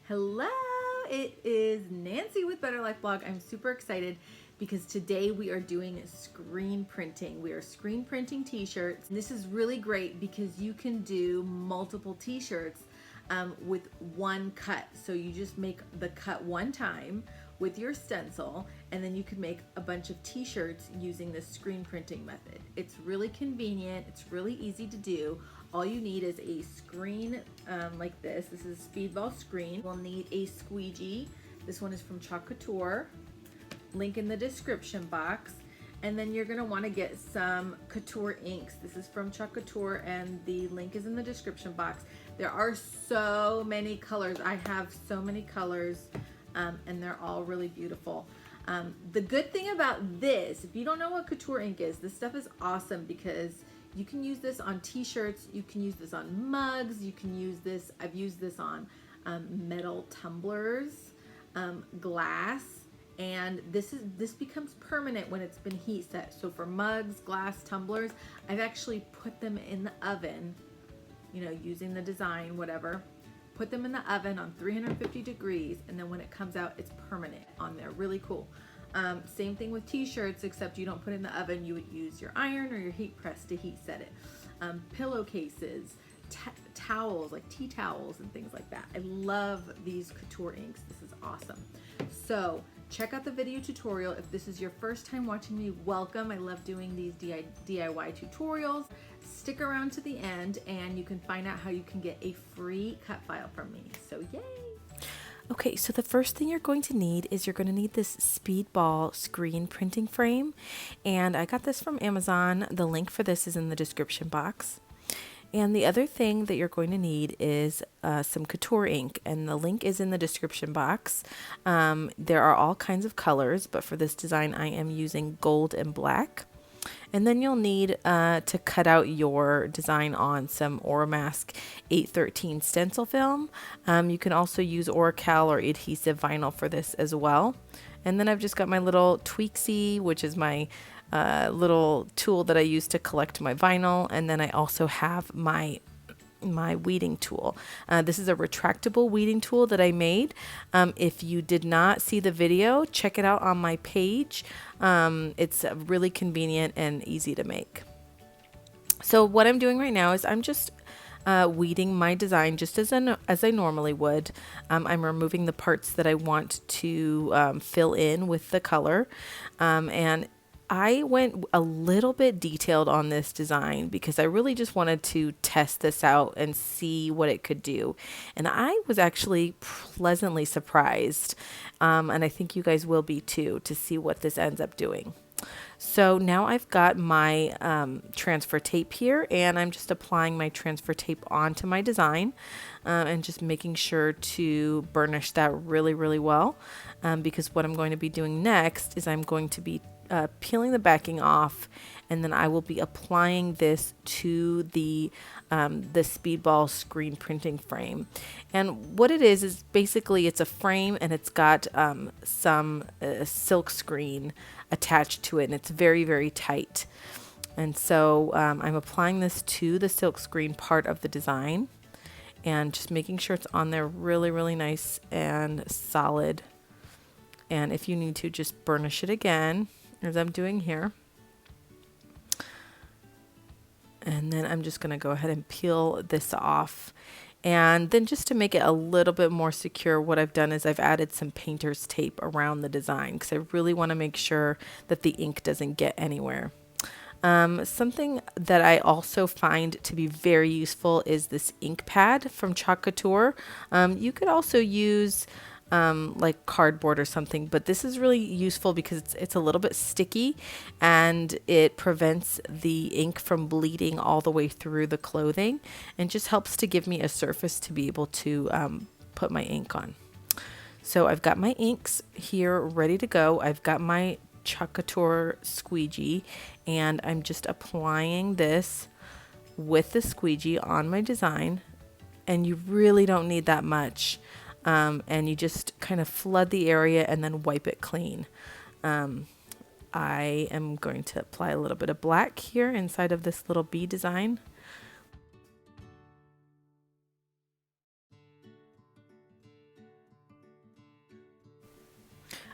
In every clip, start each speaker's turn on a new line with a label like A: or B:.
A: Hello, it is Nancy with Better Life Blog. I'm super excited because today we are doing screen printing. We are screen printing t-shirts. This is really great because you can do multiple t-shirts with one cut. So you just make the cut one time with your stencil, and then you can make a bunch of t-shirts using this screen printing method. It's really convenient, it's really easy to do. All you need is a screen like this. This is a speedball screen. We'll need a squeegee. This one is from Cricut. Link in the description box. And then you're gonna wanna get some Couture inks. This is from Cricut and the link is in the description box. There are so many colors. I have so many colors and they're all really beautiful. The good thing about this, if you don't know what Couture ink is, this stuff is awesome because you can use this on t-shirts, you can use this on mugs, you can use this, I've used this on metal tumblers, glass, and this becomes permanent when it's been heat set. So for mugs, glass, tumblers, I've actually put them in the oven, you know, using the design, whatever. Put them in the oven on 350 degrees, and then when it comes out, it's permanent on there. Really cool. Same thing with t-shirts, except you don't put it in the oven. You would use your iron or your heat press to heat set it. Pillowcases, towels, like tea towels and things like that. I love these Couture inks. This is awesome. So check out the video tutorial. If this is your first time watching me, welcome. I love doing these DIY tutorials. Stick around to the end and you can find out how you can get a free cut file from me. So yay!
B: Okay, so the first thing you're going to need is you're going to need this speedball screen printing frame, and I got this from Amazon. The link for this is in the description box. And the other thing that you're going to need is some Couture ink, and the link is in the description box. There are all kinds of colors, but for this design I am using gold and black. And then you'll need to cut out your design on some Oramask 813 stencil film. You can also use Oracal or adhesive vinyl for this as well. And then I've just got my little Tweaksy, which is my little tool that I use to collect my vinyl. And then I also have my weeding tool. This is a retractable weeding tool that I made. If you did not see the video, check it out on my page. It's really convenient and easy to make. So what I'm doing right now is I'm just weeding my design just as I normally would. I'm removing the parts that I want to fill in with the color, and I went a little bit detailed on this design because I really just wanted to test this out and see what it could do. And I was actually pleasantly surprised, and I think you guys will be too, to see what this ends up doing. So now I've got my transfer tape here, and I'm just applying my transfer tape onto my design and just making sure to burnish that really, really well, because what I'm going to be doing next is I'm going to be peeling the backing off, and then I will be applying this to the speedball screen printing frame. And what it is basically it's a frame, and it's got some silk screen attached to it, and it's very, very tight. And so I'm applying this to the silk screen part of the design and just making sure it's on there really, really nice and solid. And if you need to, just burnish it again, as I'm doing here. And then I'm just going to go ahead and peel this off. And then just to make it a little bit more secure, what I've done is I've added some painter's tape around the design because I really want to make sure that the ink doesn't get anywhere. Something that I also find to be very useful is this ink pad from Cricut. You could also use like cardboard or something, but this is really useful because it's a little bit sticky and it prevents the ink from bleeding all the way through the clothing and just helps to give me a surface to be able to put my ink on. So I've got my inks here ready to go. I've got my Cricut squeegee, and I'm just applying this with the squeegee on my design, and you really don't need that much. And you just kind of flood the area and then wipe it clean. I am going to apply a little bit of black here inside of this little bee design.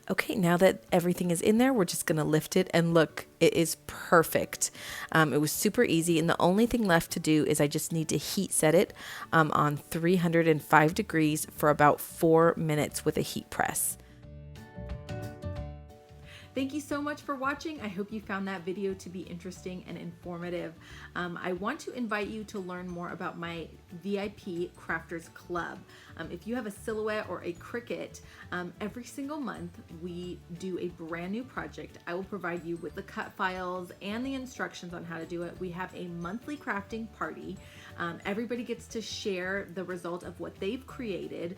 B: Okay, now that everything is in there, we're just gonna lift it and look, it is perfect. It was super easy, and the only thing left to do is I just need to heat set it on 305 degrees for about 4 minutes with a heat press.
A: Thank you so much for watching. I hope you found that video to be interesting and informative. I want to invite you to learn more about my VIP Crafters Club. If you have a silhouette or a Cricut, every single month we do a brand new project. I will provide you with the cut files and the instructions on how to do it. We have a monthly crafting party. Everybody gets to share the result of what they've created.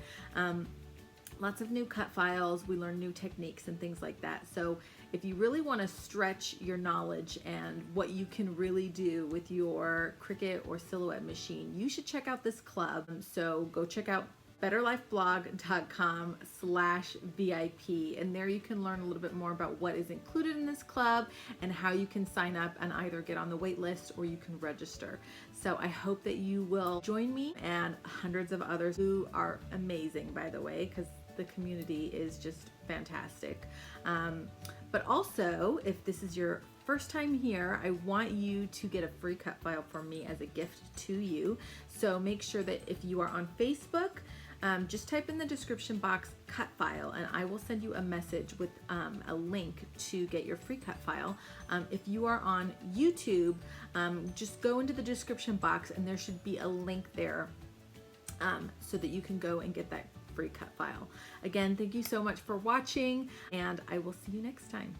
A: Lots of new cut files, we learn new techniques and things like that. So if you really want to stretch your knowledge and what you can really do with your Cricut or Silhouette machine, you should check out this club. So go check out betterlifeblog.com/VIP, and there you can learn a little bit more about what is included in this club and how you can sign up and either get on the wait list or you can register. So I hope that you will join me and hundreds of others who are amazing, by the way, because the community is just fantastic. But also, if this is your first time here, I want you to get a free cut file from me as a gift to you. So make sure that if you are on Facebook, just type in the description box cut file and I will send you a message with a link to get your free cut file. If you are on YouTube, just go into the description box and there should be a link there so that you can go and get that free cut file. Again, thank you so much for watching, and I will see you next time.